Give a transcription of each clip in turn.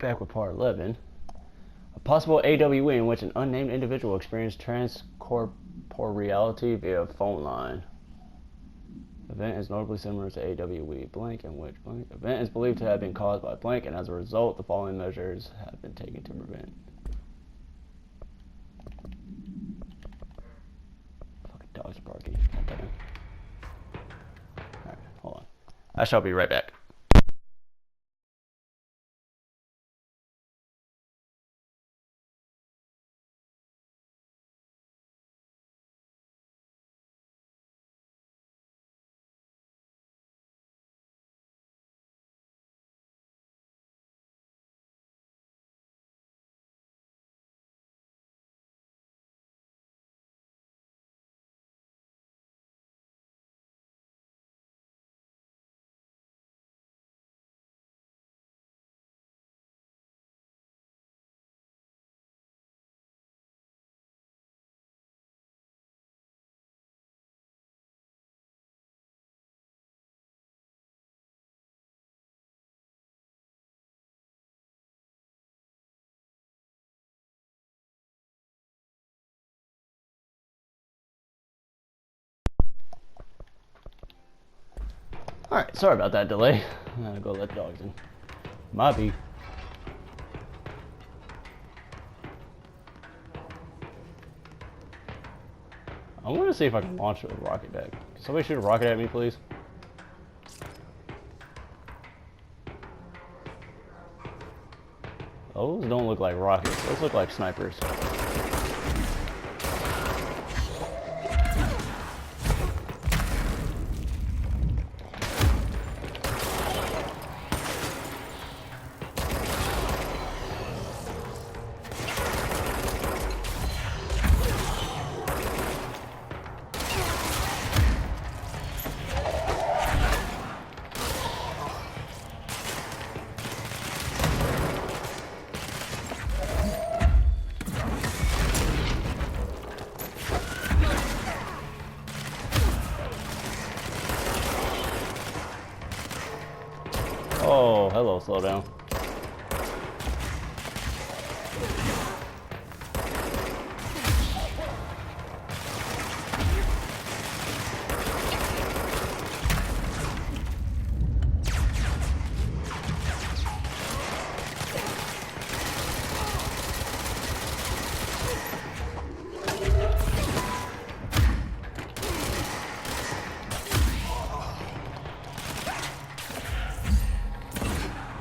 back with part 11. A possible AWE in which an unnamed individual experienced transcorporeality via phone line. Event is notably similar to AWE blank, in which blank event is believed to have been caused by blank, and as a result, the following measures have been taken to prevent. Fucking dogs are barking. Alright, hold on. I shall be right back. Alright, sorry about that delay. I'm gonna go let the dogs in. Might be. I want to see if I can launch a rocket back. Can somebody shoot a rocket at me, please? Those don't look like rockets. Those look like snipers. Oh, hello, slow down.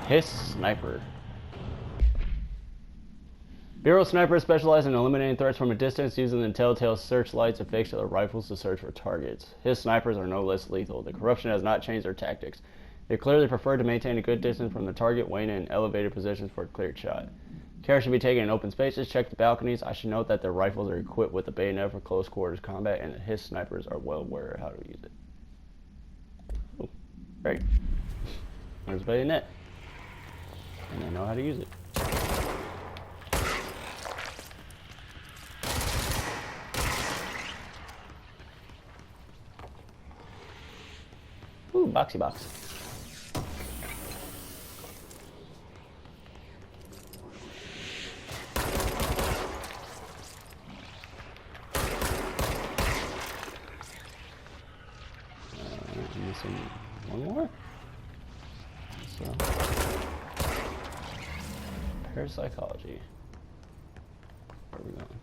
His sniper. Bureau snipers specialize in eliminating threats from a distance using the telltale searchlights affixed to their rifles to search for targets. His snipers are no less lethal. The corruption has not changed their tactics. They clearly prefer to maintain a good distance from the target, weighing in elevated positions for a clear shot. Care should be taken in open spaces. Check the balconies. I should note that their rifles are equipped with a bayonet for close quarters combat, and that his snipers are well aware of how to use it. Oh, great. There's a bayonet. And I know how to use it. Ooh, boxy box. I'm missing one more. So. Parapsychology. Where are we going?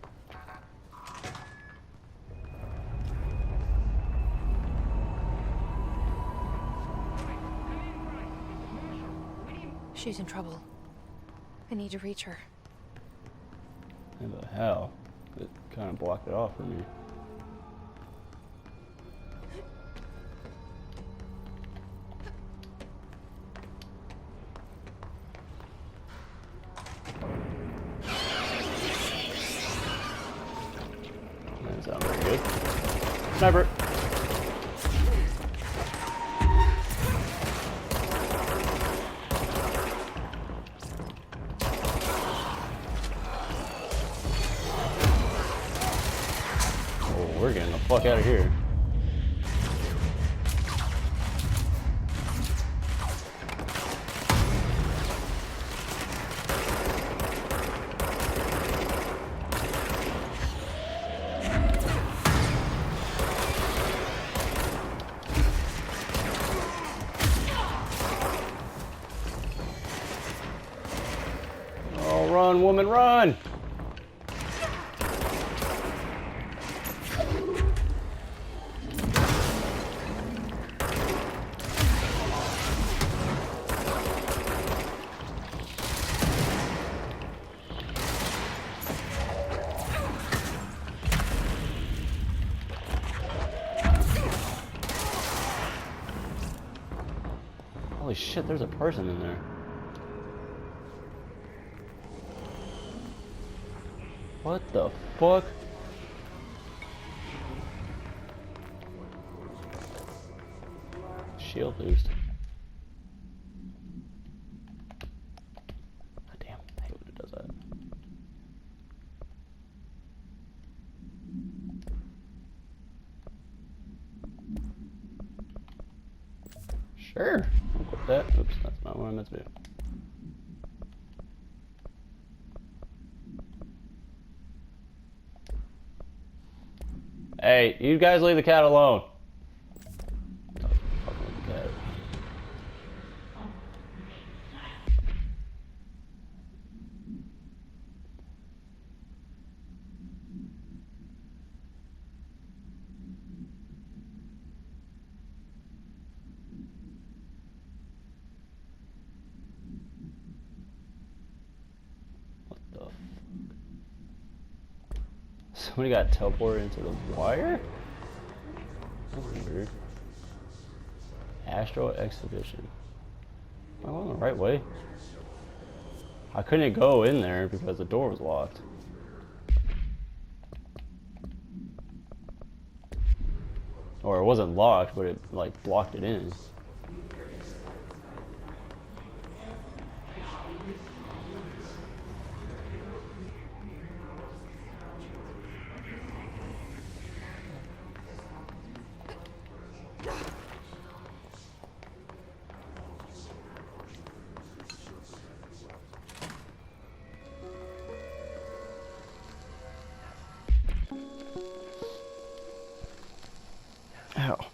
She's in trouble. I need to reach her. How the hell? It kind of blocked it off for me. That sounds very good. Sniper! Oh, we're getting the fuck out of here. Run, woman, run! Holy shit, there's a person in there. What the fuck? Shield boost. God damn, I hate when it does that. Sure, I'll quit that. Oops, that's not what I meant to do. Hey, you guys leave the cat alone. Fucking with the cat. What the fuck? Somebody got teleported into the wire? That's weird. Astral Exhibition. Am I going the right way? I couldn't go in there because the door was locked. Or it wasn't locked, but it like blocked it in. Ow.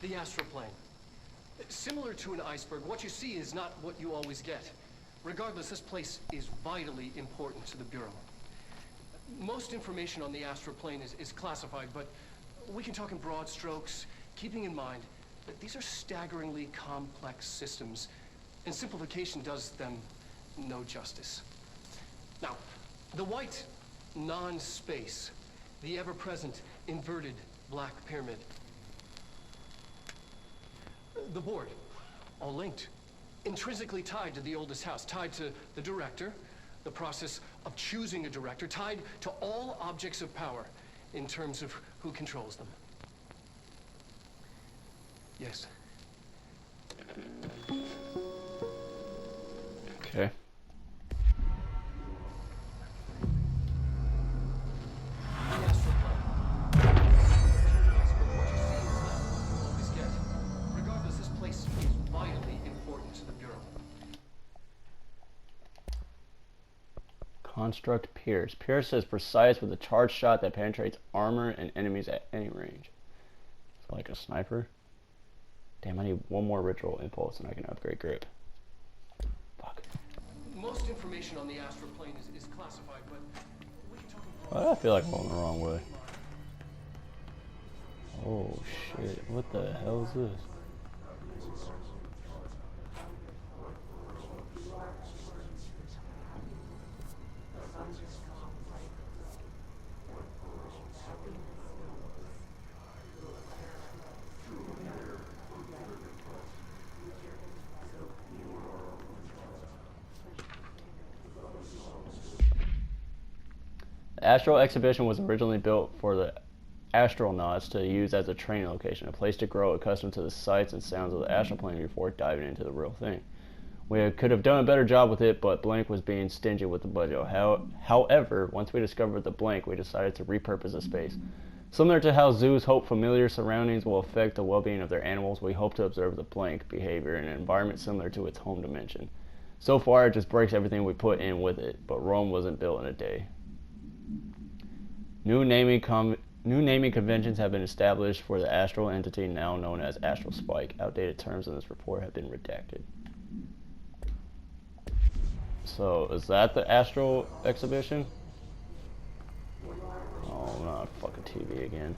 The Astral Plane. Similar to an iceberg, what you see is not what you always get. Regardless, this place is vitally important to the Bureau. Most information on the Astral Plane is classified, but we can talk in broad strokes, keeping in mind that these are staggeringly complex systems, and simplification does them no justice. Now, the white non-space, the ever-present inverted black pyramid. The board, all linked, intrinsically tied to the oldest house, tied to the director, the process of choosing a director, tied to all objects of power in terms of who controls them. Yes. Okay. Construct Pierce. Pierce is precise with a charged shot that penetrates armor and enemies at any range. It's like a sniper. Damn, I need one more ritual impulse and I can upgrade grip. Fuck. Most information on the Astral Plane is classified, but we can talk about... Why do I feel like I'm going the wrong way? Oh shit, what the hell is this? The Astral Exhibition was originally built for the astronauts to use as a training location, a place to grow accustomed to the sights and sounds of the astral plane before diving into the real thing. We could have done a better job with it, but Blank was being stingy with the budget. However, once we discovered the Blank, we decided to repurpose the space. Similar to how zoos hope familiar surroundings will affect the well-being of their animals, we hope to observe the Blank behavior in an environment similar to its home dimension. So far, it just breaks everything we put in with it, but Rome wasn't built in a day. New naming conventions have been established for the astral entity now known as Astral Spike. Outdated terms in this report have been redacted. So, is that the Astral exhibition? Oh, not fucking TV again.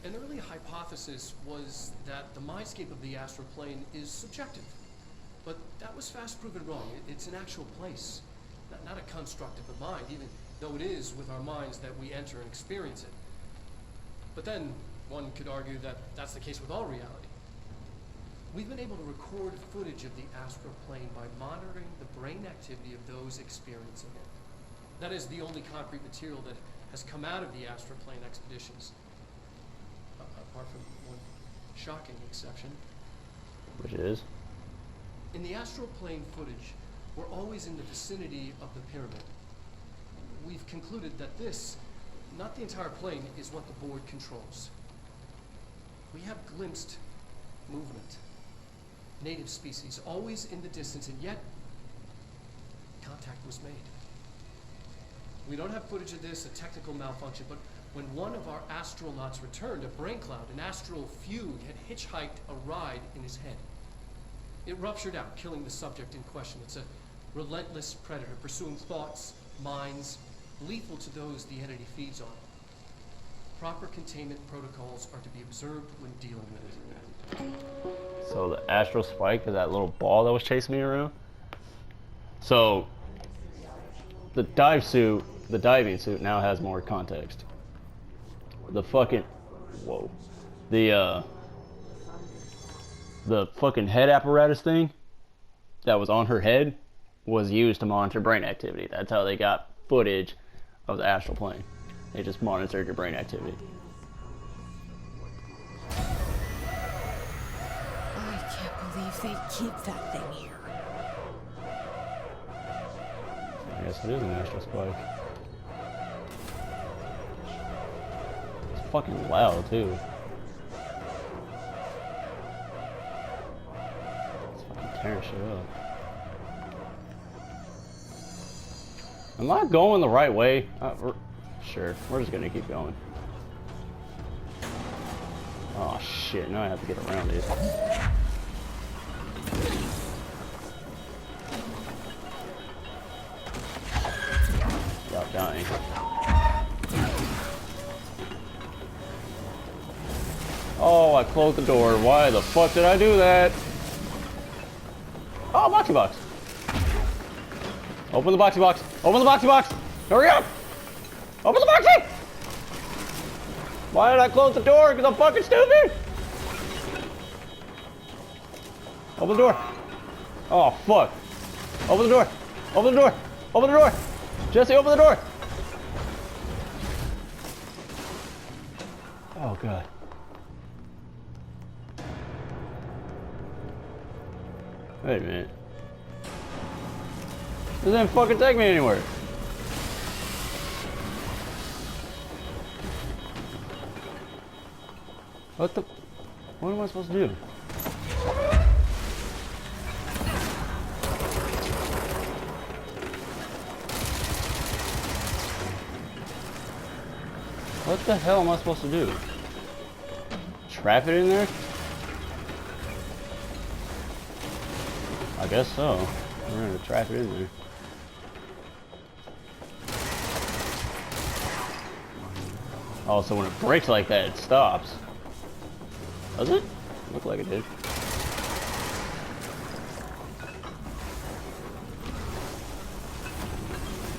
An early hypothesis was that the mindscape of the astral plane is subjective. But that was fast proven wrong. It's an actual place, not a construct of the mind, even though it is with our minds that we enter and experience it. But then, one could argue that that's the case with all reality. We've been able to record footage of the astral plane by monitoring the brain activity of those experiencing it. That is the only concrete material that has come out of the astral plane expeditions. Apart from one shocking exception. Which is? In the astral plane footage, we're always in the vicinity of the pyramid. We've concluded that this, not the entire plane, is what the board controls. We have glimpsed movement, native species, always in the distance, and yet contact was made. We don't have footage of this, a technical malfunction, but when one of our astronauts returned, a brain cloud, an astral fugue, had hitchhiked a ride in his head. It ruptured out, killing the subject in question. It's a relentless predator, pursuing thoughts, minds, lethal to those the entity feeds on. Proper containment protocols are to be observed when dealing with it. So the astral spike is that little ball that was chasing me around? So the diving suit now has more context. The fucking, whoa, the fucking head apparatus thing that was on her head was used to monitor brain activity. That's how they got footage of the astral plane. They just monitored your brain activity. I can't believe they keep that thing here. I guess it is an astral spike. It's fucking loud too. It's fucking tearing shit up. Am I going the right way? Sure, we're just gonna keep going. Oh shit, now I have to get around it. Without dying. Oh, I closed the door. Why the fuck did I do that? Oh, boxy box. Open the boxy box. Open the boxy box. Hurry up. Open the boxy. Why did I close the door? Because I'm fucking stupid. Open the door. Oh, fuck. Open the door. Open the door. Open the door. Jesse, open the door. Oh, God. Wait a minute. This didn't fucking take me anywhere. What the? What am I supposed to do? What the hell am I supposed to do? Trap it in there? I guess so. We're gonna trap it in there. Oh, so when it breaks like that, it stops. Does it? Looked like it did.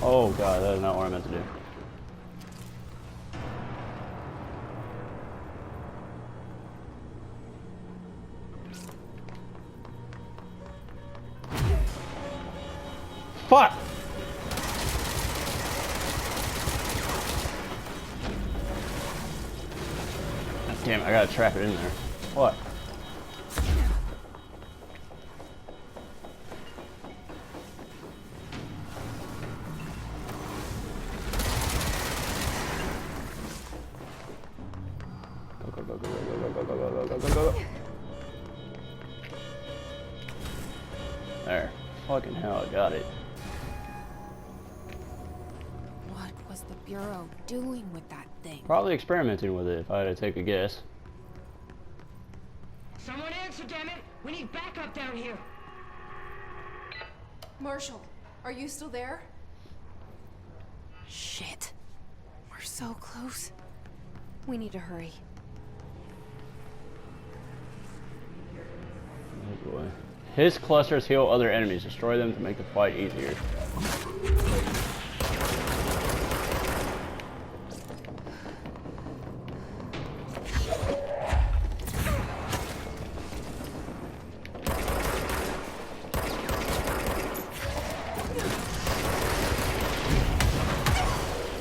Oh god, that is not what I meant to do. Fuck! God damn it, I gotta trap it in there. What? Go, go, go, go, go, go, go, go, go, go, go, go. There. Fucking hell, I got it. What was the Bureau doing with that thing? Probably experimenting with it, if I had to take a guess. Someone answer, damn it! We need backup down here. Marshall, are you still there? Shit. We're so close. We need to hurry. Oh boy. His clusters heal other enemies, destroy them to make the fight easier.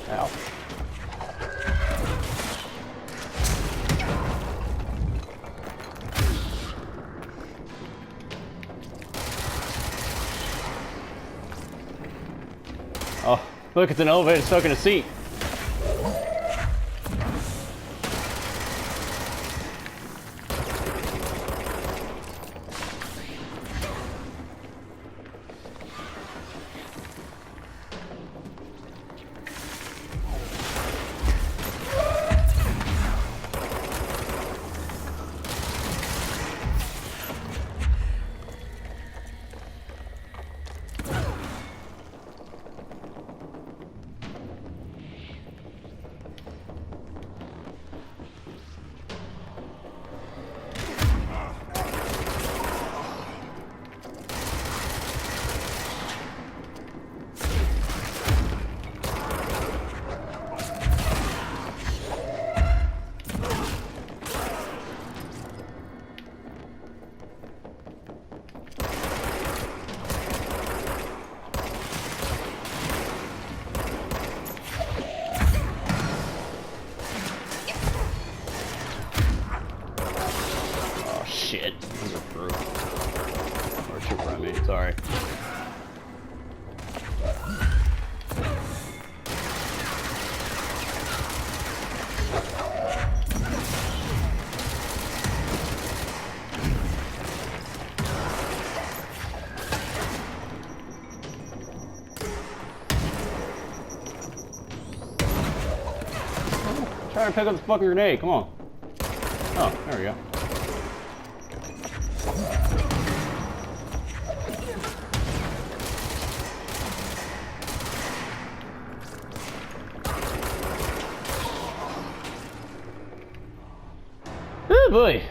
Ow. Oh, look, it's an elevator stuck in a seat. Shit. Those are through. Or two from me, sorry. Try to pick up the fucking grenade, come on. Oh, there we go. Oh boy.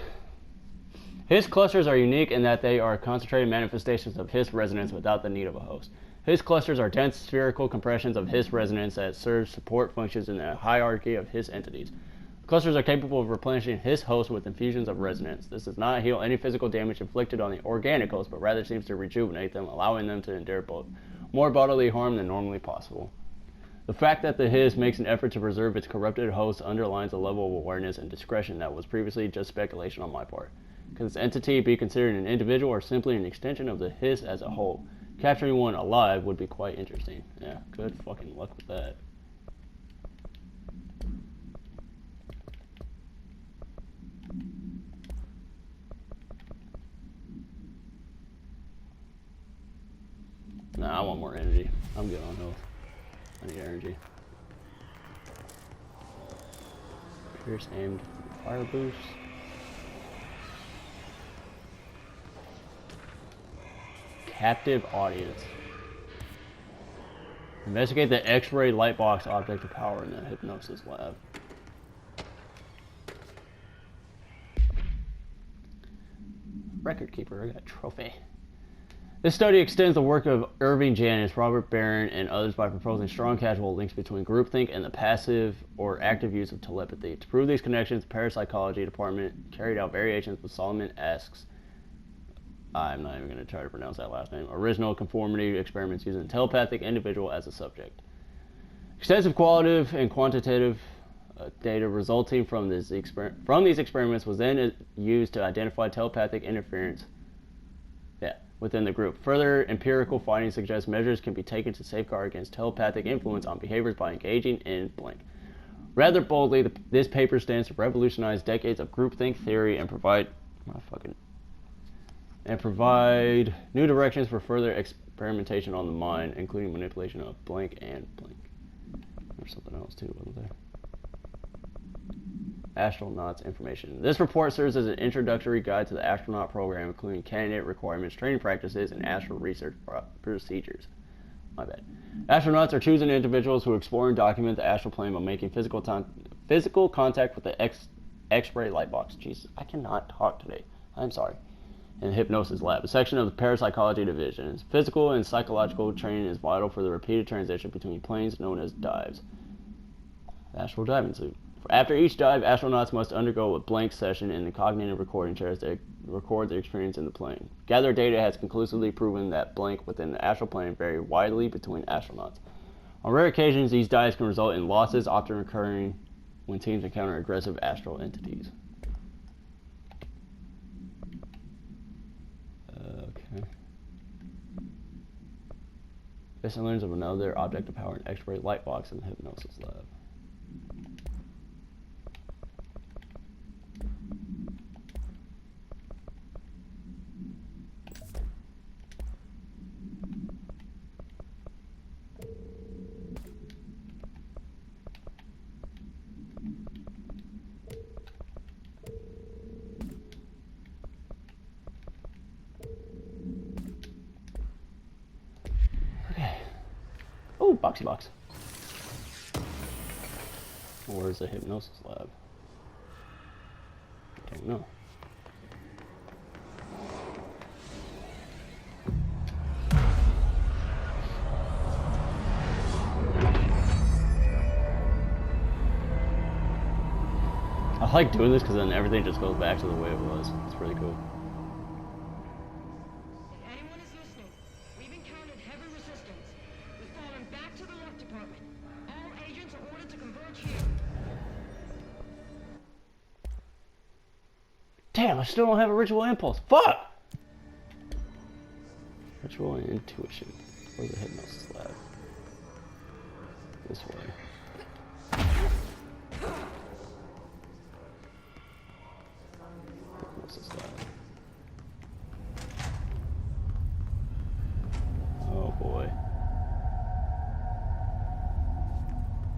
His clusters are unique in that they are concentrated manifestations of his resonance without the need of a host. His clusters are dense spherical compressions of his resonance that serve support functions in the hierarchy of his entities. Clusters are capable of replenishing his host with infusions of resonance. This does not heal any physical damage inflicted on the organic host, but rather seems to rejuvenate them, allowing them to endure more bodily harm than normally possible. The fact that the his makes an effort to preserve its corrupted host underlines a level of awareness and discretion that was previously just speculation on my part. Can this entity be considered an individual or simply an extension of the his as a whole? Capturing one alive would be quite interesting. Yeah, good fucking luck with that. Nah, I want more energy. I'm good on health. I need energy. Pierce aimed fire boost. Captive audience. Investigate the X-ray light box object of power in the hypnosis lab. Record keeper, I got a trophy. This study extends the work of Irving Janis, Robert Barron, and others by proposing strong causal links between groupthink and the passive or active use of telepathy. To prove these connections, the parapsychology department carried out variations with Solomon Aske's, I'm not even going to try to pronounce that last name, original conformity experiments using a telepathic individual as a subject. Extensive qualitative and quantitative data resulting from these experiments was then used to identify telepathic interference within the group. Further empirical findings suggest measures can be taken to safeguard against telepathic influence on behaviors by engaging in blank. Rather boldly, this paper stands to revolutionize decades of groupthink theory and provide new directions for further experimentation on the mind, including manipulation of blank and blank. There's something else too, wasn't there? astronauts information. This report serves as an introductory guide to the astronaut program, including candidate requirements, training practices, and astral research procedures. My bad. Astronauts are chosen individuals who explore and document the astral plane by making physical contact with the X-ray light box. Jesus, I cannot talk today. I'm sorry. In the hypnosis lab, a section of the parapsychology division. Physical and psychological training is vital for the repeated transition between planes known as dives. Astral Diving Suit. After each dive, astronauts must undergo a blank session in the cognitive recording chairs to record their experience in the plane. Gathered data has conclusively proven that blank within the astral plane vary widely between astronauts. On rare occasions, these dives can result in losses, often occurring when teams encounter aggressive astral entities. Okay. Jason learns of another object of power, an X-ray light box in the hypnosis lab. Oh, boxy box. Where's the hypnosis lab? I don't know. I like doing this because then everything just goes back to the way it was. It's really cool. If anyone is listening, we've encountered heavy resistance. We've fallen back to the left department. All agents are ordered to converge here. Damn, I still don't have a ritual impulse. Fuck! Ritual and intuition. Where's the hypnosis lab? This way. Hypnosis lab. Oh boy.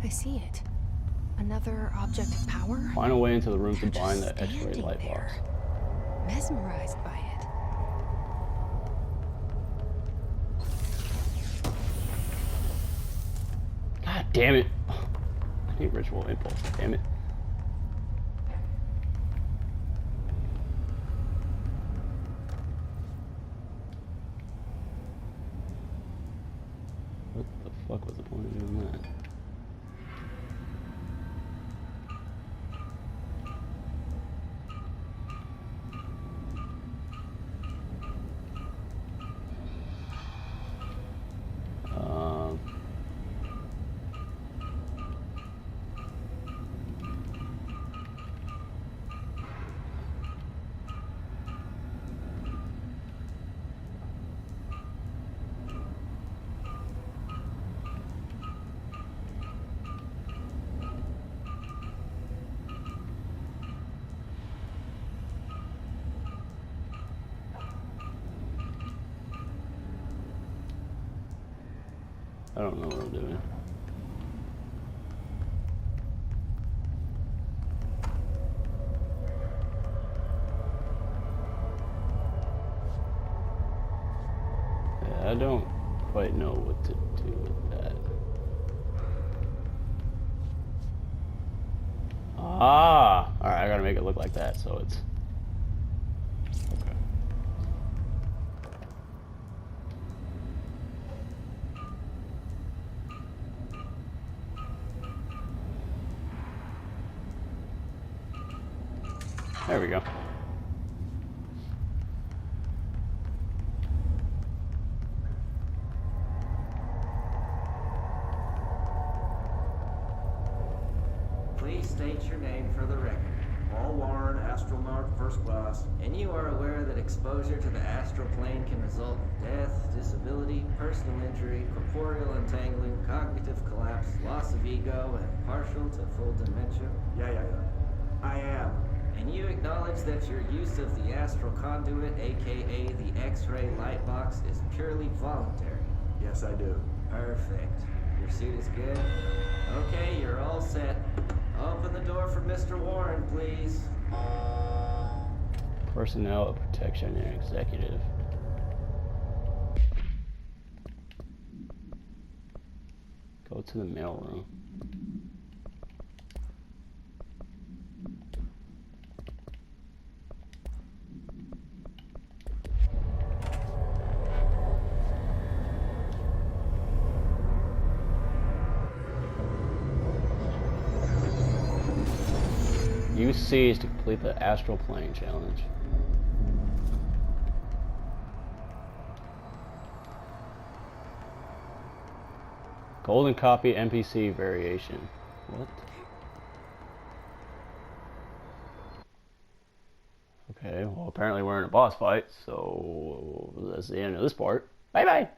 I see it. Another object of power? Find a way into the room to They're bind just the X-ray standing light box. there, mesmerized by it. God damn it. I need ritual impulse. Damn it. What the fuck was the point of doing that? I don't know what I'm doing. Yeah, I don't quite know what to do with that. Ah! Alright, I gotta make it look like that so it's... Okay. There we go. Please state your name for the record. Paul Warren, astronaut, first class. And you are aware that exposure to the astral plane can result in death, disability, personal injury, corporeal entangling, cognitive collapse, loss of ego, and partial to full dementia? Yeah. I am. And you acknowledge that your use of the astral conduit, aka the X-ray light box, is purely voluntary? Yes, I do. Perfect. Your suit is good? Okay, you're all set. Open the the door for Mr. Warren, please. Personnel of protection and executive. Go to the mailroom. Use C's to complete the Astral Plane challenge. Golden copy NPC variation. What? Okay, well apparently we're in a boss fight, so that's the end of this part. Bye bye!